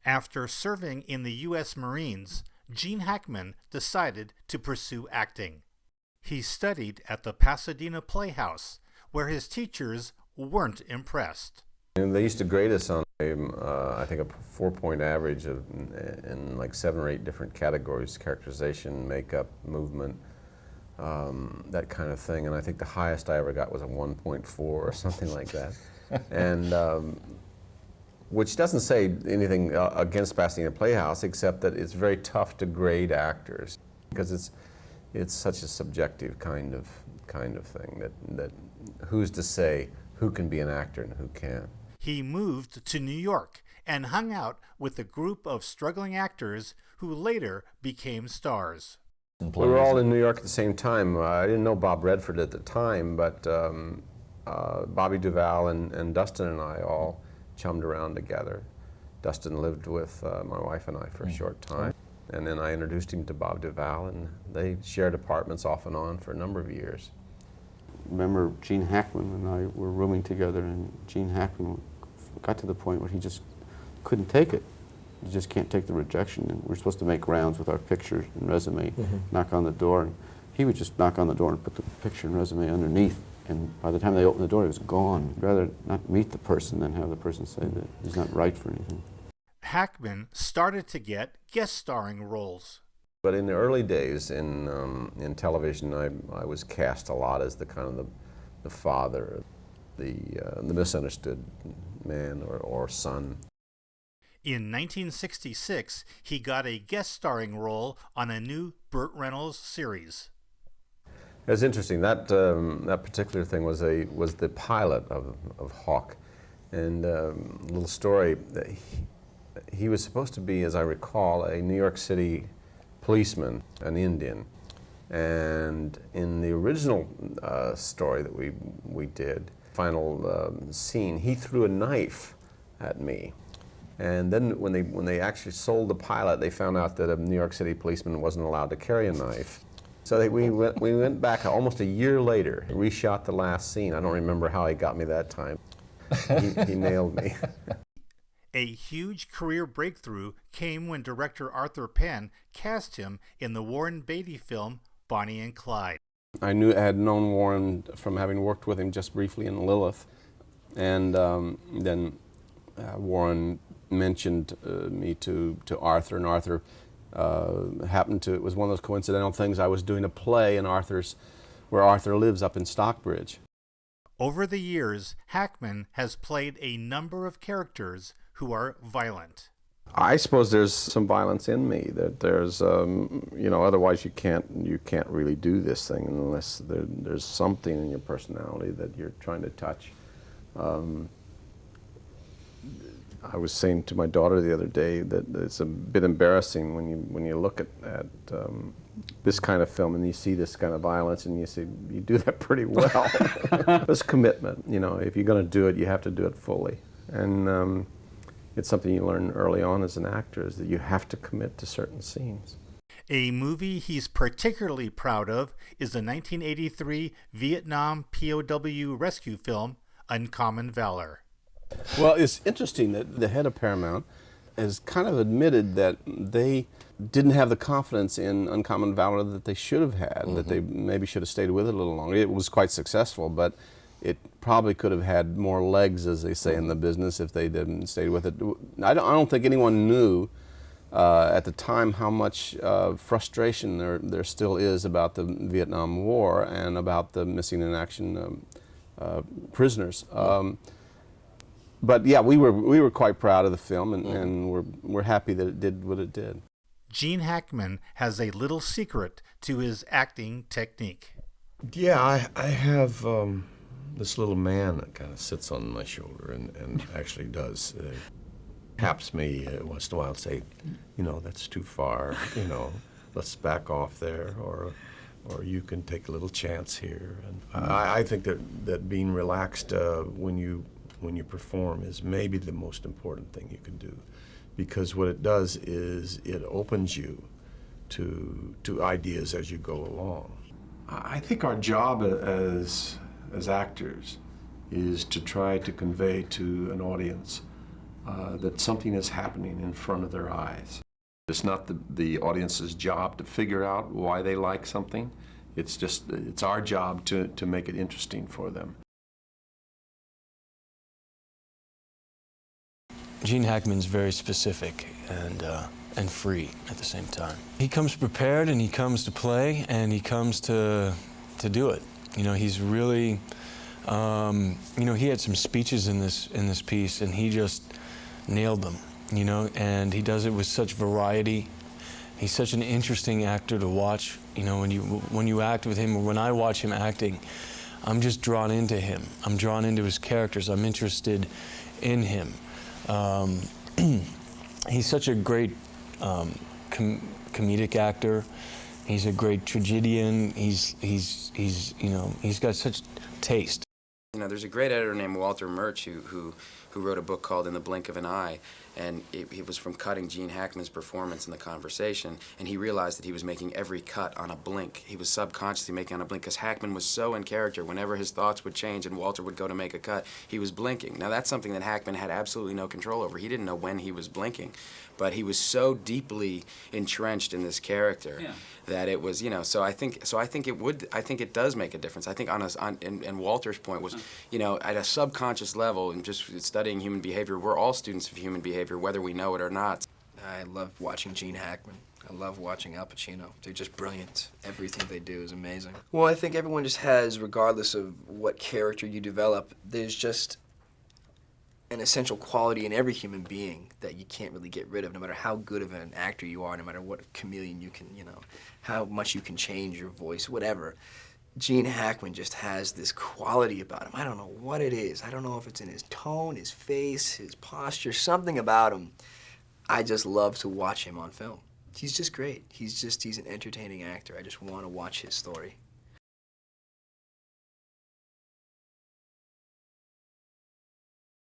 After serving in the U.S. Marines, Gene Hackman decided to pursue acting. He studied at the Pasadena Playhouse, where his teachers weren't impressed. And they used to grade us on, I think, a 4-point average in like 7 or 8 different categories: characterization, makeup, movement, that kind of thing. And I think the highest I ever got was a 1.4 or something like that. And which doesn't say anything against Pasadena Playhouse, except that it's very tough to grade actors because it's such a subjective kind of thing that who's to say who can be an actor and who can't. He moved to New York and hung out with a group of struggling actors who later became stars. We were all in New York at the same time. I didn't know Bob Redford at the time, but Bobby Duvall and Dustin and I all chummed around together. Dustin lived with my wife and I for a short time, and then I introduced him to Bob Duvall, and they shared apartments off and on for a number of years. Remember Gene Hackman and I were rooming together, and Gene Hackman got to the point where he just couldn't take it. You just can't take the rejection, and we're supposed to make rounds with our picture and resume, knock on the door, and he would just knock on the door and put the picture and resume underneath, and by the time they opened the door, he was gone. I'd rather not meet the person than have the person say that he's not right for anything. Hackman started to get guest starring roles. But in the early days in television, I was cast a lot as the kind of the father, the misunderstood man or son. In 1966, he got a guest starring role on a new Burt Reynolds series. It's interesting. That particular thing was the pilot of Hawk, and a little story that he was supposed to be, as I recall, a New York City policeman, an Indian, and in the original story that we did, final scene, he threw a knife at me. And then when they actually sold the pilot, they found out that a New York City policeman wasn't allowed to carry a knife. So we went back almost a year later, reshot the last scene. I don't remember how he got me that time. He nailed me. A huge career breakthrough came when director Arthur Penn cast him in the Warren Beatty film Bonnie and Clyde. I had known Warren from having worked with him just briefly in Lilith, and then Warren mentioned me to Arthur, and Arthur happened to, it was one of those coincidental things. I was doing a play in where Arthur lives up in Stockbridge. Over the years, Hackman has played a number of characters who are violent. I suppose there's some violence in me. That there's, otherwise you can't really do this thing unless there's something in your personality that you're trying to touch. I was saying to my daughter the other day that it's a bit embarrassing when you look at this kind of film and you see this kind of violence and you say, you do that pretty well. It's commitment. If you're going to do it, you have to do it fully. And it's something you learn early on as an actor, is that you have to commit to certain scenes. A movie he's particularly proud of is the 1983 Vietnam POW rescue film, Uncommon Valor. Well, it's interesting that the head of Paramount has kind of admitted that they didn't have the confidence in Uncommon Valor that they should have had, that they maybe should have stayed with it a little longer. It was quite successful, but it probably could have had more legs, as they say in the business, if they didn't stay with it. I don't think anyone knew at the time how much frustration there still is about the Vietnam War and about the missing in action prisoners. But yeah, we were quite proud of the film, and we're happy that it did what it did. Gene Hackman has a little secret to his acting technique. Yeah, I have this little man that kind of sits on my shoulder and actually does taps me once in a while and say, that's too far, let's back off there, or you can take a little chance here. And I think that being relaxed when you perform is maybe the most important thing you can do, because what it does is it opens you to ideas as you go along. I think our job as actors is to try to convey to an audience that something is happening in front of their eyes. It's not the audience's job to figure out why they like something. It's our job to make it interesting for them. Gene Hackman's very specific and free at the same time. He comes prepared, and he comes to play, and he comes to do it. You know, he's really, you know, he had some speeches in this piece, and he just nailed them. You know, and he does it with such variety. He's such an interesting actor to watch. You know, when you act with him, or when I watch him acting, I'm just drawn into him. I'm drawn into his characters. I'm interested in him. He's such a great comedic actor. He's a great tragedian. He's you know, he's got such taste. You know, there's a great editor named Walter Murch who wrote a book called In the Blink of an Eye, and he was from cutting Gene Hackman's performance in the conversation, and he realized that he was making every cut on a blink. He was subconsciously making on a blink because Hackman was so in character. Whenever his thoughts would change and Walter would go to make a cut, he was blinking. Now that's something that Hackman had absolutely no control over. He didn't know when he was blinking, but he was so deeply entrenched in this character that it was, you know. So I think it does make a difference. I think and Walter's point was, you know, at a subconscious level, and just studying human behavior, we're all students of human behavior, whether we know it or not. I love watching Gene Hackman. I love watching Al Pacino. They're just brilliant. Everything they do is amazing. Well, I think everyone just has, regardless of what character you develop, there's just an essential quality in every human being that you can't really get rid of, no matter how good of an actor you are, no matter what chameleon you can, you know, how much you can change your voice, whatever. Gene Hackman just has this quality about him. I don't know what it is. I don't know if it's in his tone, his face, his posture, something about him. I just love to watch him on film. He's just great. He's an entertaining actor. I just want to watch his story.